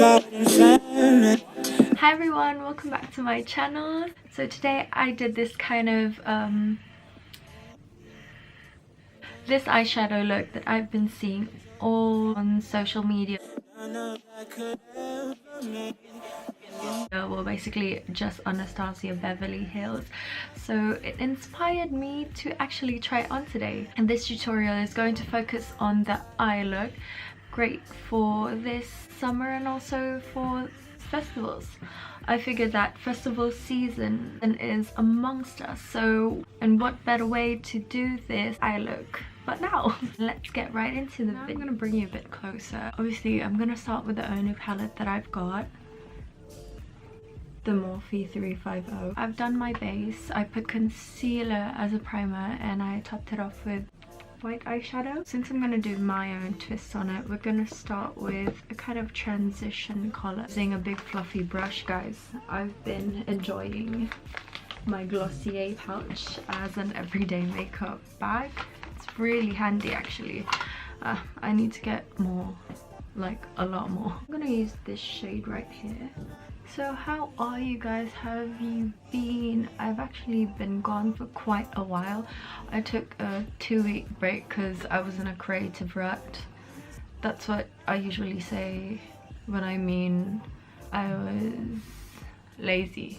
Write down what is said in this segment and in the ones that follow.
Hi everyone, welcome back to my channel. So today I did this kind of this eyeshadow look that I've been seeing all on social media. Well, basically just Anastasia Beverly Hills. So it inspired me to actually try it on today. And this tutorial is going to focus on the eye look. Great for this summer and also for festivals. I figured that festival season is amongst us, so and what better way to do this eye look. But now let's get right into the video. I'm gonna bring you a bit closer. Obviously I'm gonna start with the only palette that I've got, the Morphe 350. I've done my base. I put concealer as a primer and I topped it off with white eyeshadow. Since I'm gonna do my own twist on it, we're gonna start with a kind of transition color. Using a big fluffy brush, guys. I've been enjoying my Glossier pouch as an everyday makeup bag. It's really handy actually. I need to get more, like a lot more. I'm gonna use this shade right here. So how are you guys? How have you been? I've actually been gone for quite a while. I took a 2-week break because I was in a creative rut. That's what I usually say when I mean I was lazy,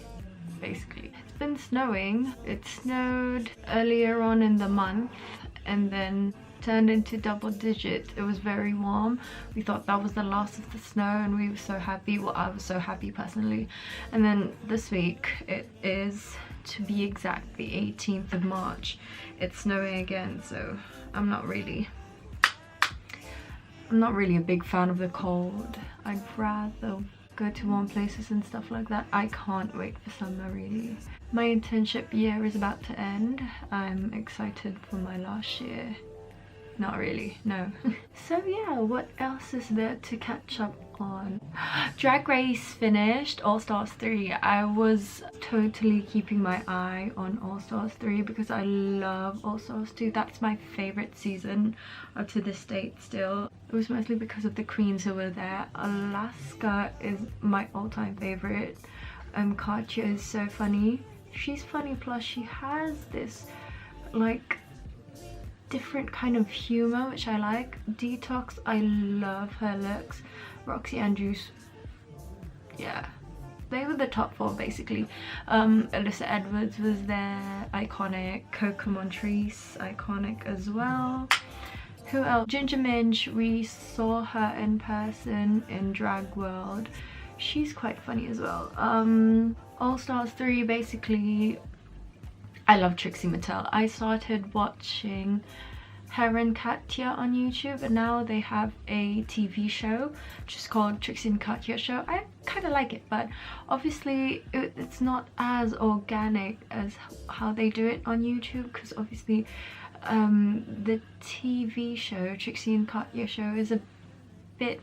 basically. It's been snowing. It snowed earlier on in the month and then turned into double digit. It was very warm. We thought that was the last of the snow and we were so happy. Well, I was so happy personally. And then this week, it is, to be exact, the 18th of March. It's snowing again, so I'm not really a big fan of the cold. I'd rather go to warm places and stuff like that. I can't wait for summer, really. My internship year is about to end. I'm excited for my last year. Not really, no. So yeah, what else is there to catch up on? Drag Race finished, All Stars 3. I was totally keeping my eye on All Stars 3 because I love All Stars 2. That's my favorite season up to this date still. It was mostly because of the queens who were there. Alaska is my all-time favorite. Katya is so funny. She's funny, plus she has this like different kind of humor which I like. Detox, I love her looks. Roxy Andrews, yeah, they were the top 4 basically. Alyssa Edwards was there, iconic. Coco Montrese, iconic as well. Who else? Ginger Minj, we saw her in person in Drag World. She's quite funny as well. All Stars 3, basically I love Trixie Mattel. I started watching her and Katya on YouTube and now they have a TV show which is called Trixie and Katya Show. I kind of like it, but obviously it's not as organic as how they do it on YouTube, because obviously the TV show Trixie and Katya Show is a bit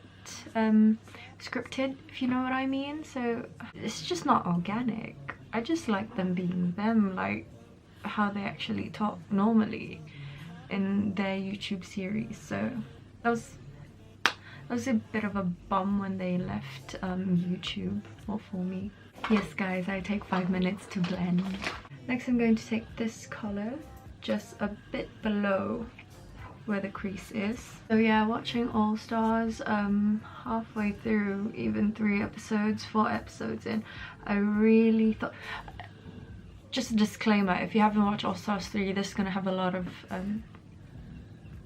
scripted, if you know what I mean. So it's just not organic. I just like them being them, like how they actually talk normally in their YouTube series. So that was a bit of a bum when they left YouTube, or for me. Yes guys, I take 5 minutes to blend. Next I'm going to take this color just a bit below where the crease is. So yeah, watching All Stars, halfway through, even 4 episodes in, I really thought, just a disclaimer, if you haven't watched All Stars 3, this is gonna have a lot of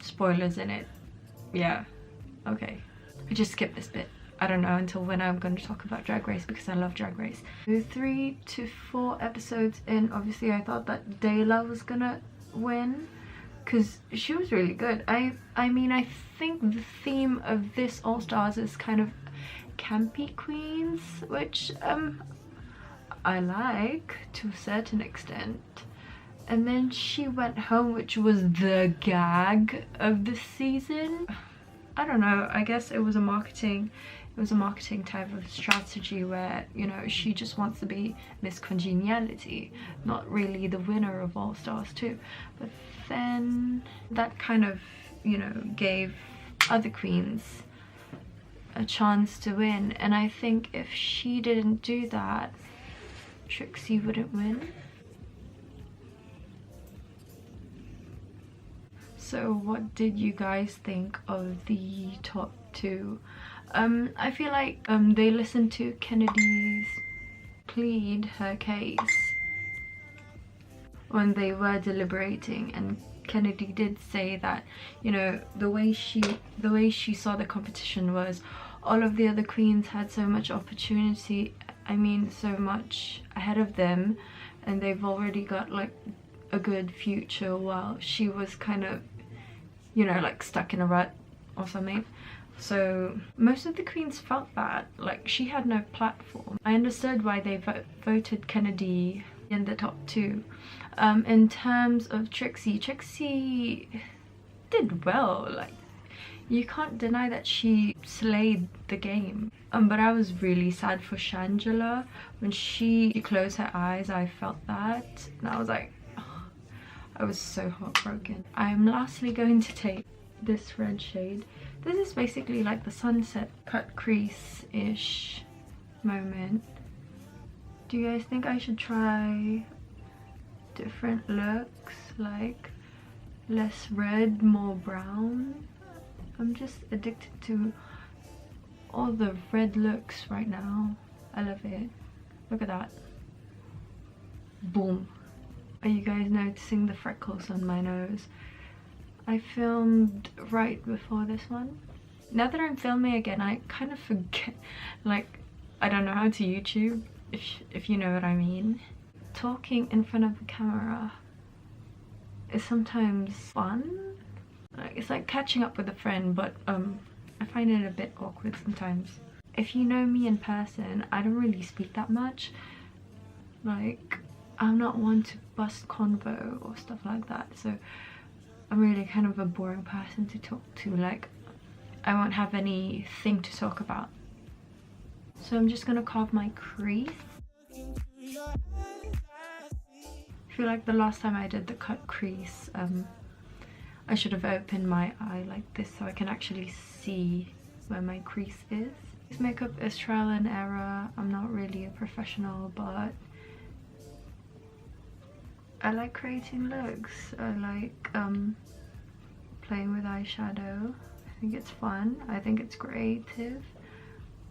spoilers in it. Yeah, okay. I just skipped this bit. I don't know until when I'm going to talk about Drag Race because I love Drag Race. 3 to 4 episodes in, obviously I thought that Dayla was gonna win because she was really good. I mean, I think the theme of this All Stars is kind of campy queens, which I like to a certain extent. And then she went home, which was the gag of the season. I don't know, I guess it was a marketing type of strategy where, you know, she just wants to be Miss Congeniality, not really the winner of All Stars 2. But then that kind of, you know, gave other queens a chance to win, and I think if she didn't do that, Trixie wouldn't win. So what did you guys think of the top two? I feel like they listened to Kennedy's plead her case when they were deliberating, and Kennedy did say that, you know, the way she saw the competition was all of the other queens had so much opportunity, I mean so much ahead of them, and they've already got like a good future, while she was kind of, you know, like stuck in a rut or something. So most of the queens felt that, like, she had no platform. I understood why they voted Kennedy in the top two. In terms of Trixie did well. Like, you can't deny that she slayed the game. But I was really sad for Shangela. When she closed her eyes, I felt that, and I was like, oh, I was so heartbroken. I am lastly going to take this red shade. This is basically like the sunset cut crease-ish moment. Do you guys think I should try different looks, like less red, more brown? I'm just addicted to all the red looks right now. I love it. Look at that. Boom. Are you guys noticing the freckles on my nose? I filmed right before this one. Now that I'm filming again, I kind of forget, like, I don't know how to YouTube, if you know what I mean. Talking in front of the camera is sometimes fun. Like, it's like catching up with a friend, but I find it a bit awkward sometimes. If you know me in person, I don't really speak that much. Like, I'm not one to bust convo or stuff like that, so I'm really kind of a boring person to talk to. Like, I won't have anything to talk about. So I'm just gonna carve my crease. I feel like the last time I did the cut crease, I should have opened my eye like this so I can actually see where my crease is. This makeup is trial and error. I'm not really a professional, but I like creating looks. I like playing with eyeshadow. I think it's fun. I think it's creative.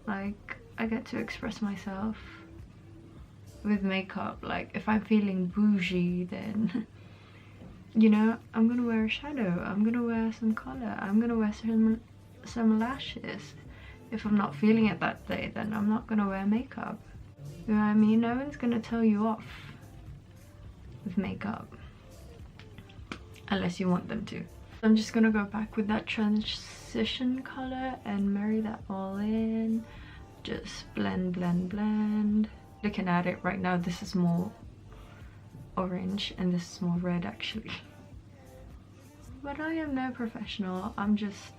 Like, I get to express myself with makeup. Like, if I'm feeling bougie, then you know, I'm gonna wear a shadow, I'm gonna wear some color, I'm gonna wear some lashes. If I'm not feeling it that day, then I'm not gonna wear makeup. You know what I mean? No one's gonna tell you off with makeup unless you want them to. I'm just gonna go back with that transition color and marry that all in. Just blend, blend, blend. Looking at it right now, this is more orange and this is more red actually. But I am no professional, I'm just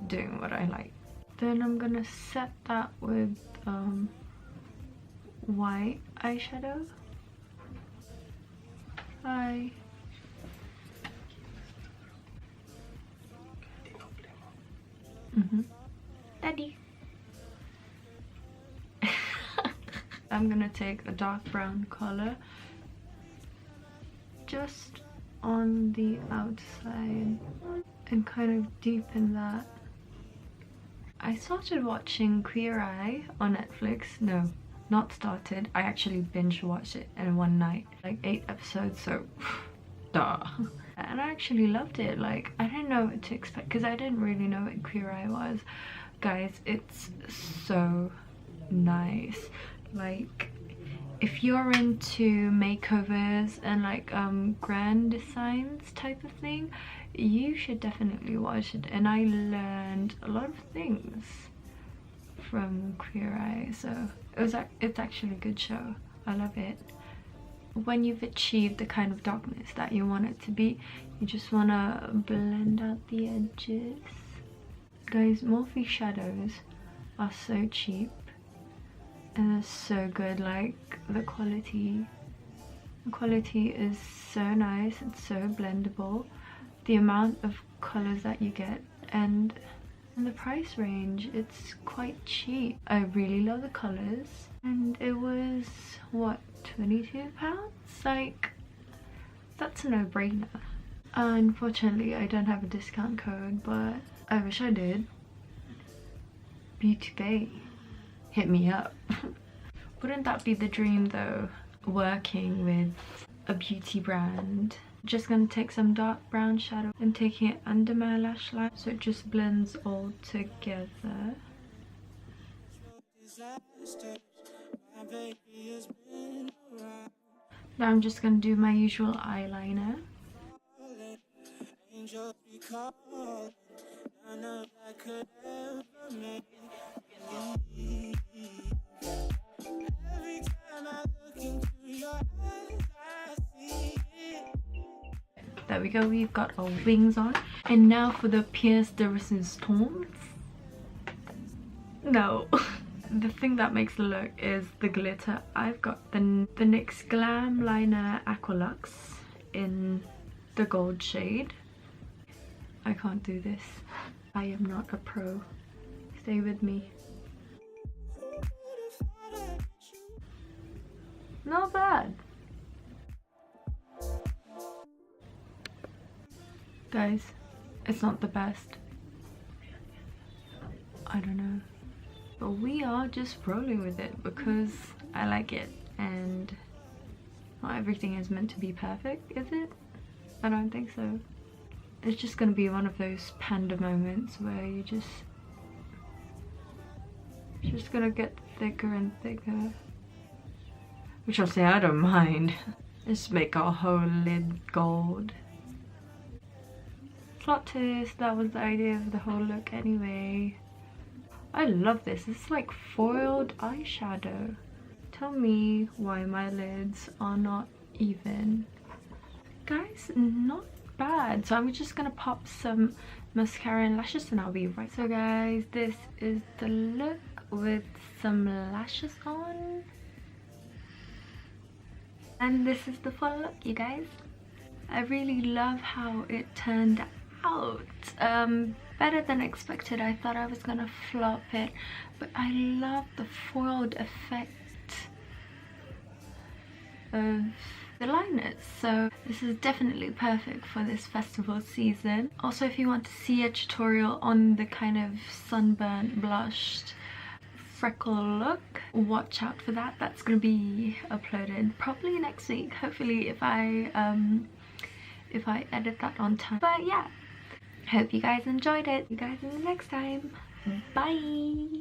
doing what I like. Then I'm gonna set that with white eyeshadow. Hi. Daddy. I'm gonna take a dark brown color just on the outside and kind of deepen that. I started watching Queer Eye on Netflix. No, not started. I actually binge watched it in one night, like 8 episodes, so duh. And I actually loved it. Like, I didn't know what to expect because I didn't really know what Queer Eye was. Guys, it's so nice. Like, if you're into makeovers and like grand designs type of thing, you should definitely watch it. And I learned a lot of things from Queer Eye, so it's actually a good show. I love it. When you've achieved the kind of darkness that you want it to be, you just want to blend out the edges. Guys, Morphe shadows are so cheap and they're so good. Like, the quality is so nice, it's so blendable. The amount of colors that you get, and in the price range. It's quite cheap. I really love the colors, and it was what, £22? Like, that's a no-brainer. Unfortunately, I don't have a discount code, but I wish I did. Beauty Bay, hit me up. Wouldn't that be the dream though, working with a beauty brand? Just gonna take some dark brown shadow and taking it under my lash line so it just blends all together. Now I'm just gonna do my usual eyeliner. There we go, we've got our wings on. And now for the pièce de résistance. No. The thing that makes the look is the glitter. I've got the NYX Glam Liner Aqualux in the gold shade. I can't do this. I am not a pro. Stay with me. Not bad. Guys, it's not the best. I don't know. But we are just rolling with it because I like it, and not everything is meant to be perfect, is it? I don't think so. It's just gonna be one of those panda moments where it's just gonna get thicker and thicker. Which I'll say I don't mind. Just make our whole lid gold. Plot twist, that was the idea of the whole look anyway. I love this. It's like foiled eyeshadow. Tell me why my lids are not even. Guys, not bad. So I'm just gonna pop some mascara and lashes and I'll be right. So guys, this is the look with some lashes on. And this is the full look, you guys. I really love how it turned out. Better than expected. I thought I was gonna flop it, but I love the foiled effect of the liners. So this is definitely perfect for this festival season. Also, if you want to see a tutorial on the kind of sunburnt blushed freckle look, watch out for that. That's gonna be uploaded probably next week, hopefully, if I edit that on time. But yeah, hope you guys enjoyed it. See you guys in the next time. Bye.